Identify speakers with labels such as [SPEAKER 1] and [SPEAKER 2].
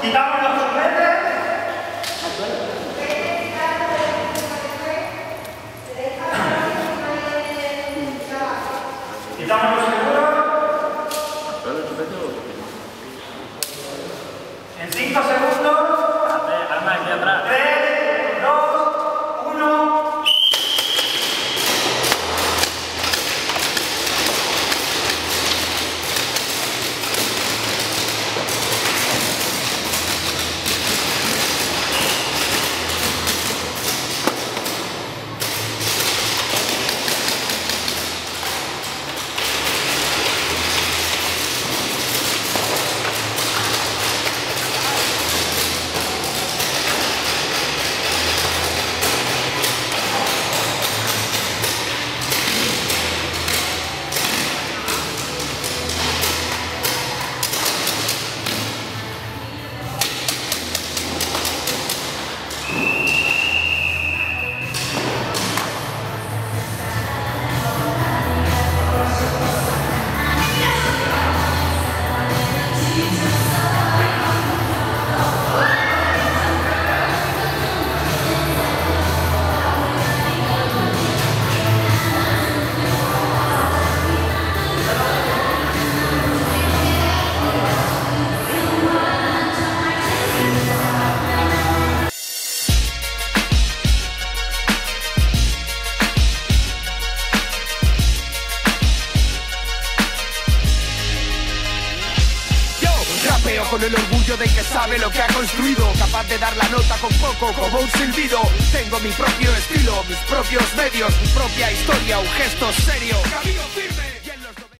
[SPEAKER 1] Quitamos los chupetes. Quitamos los seguros. En 5 segundos.
[SPEAKER 2] Arma aquí atrás.
[SPEAKER 1] 3, 2, 1.
[SPEAKER 3] Con el orgullo de que sabe lo que ha construido, capaz de dar la nota con poco, como un silbido. Tengo mi propio estilo, mis propios medios, mi propia historia, un gesto serio, camino firme.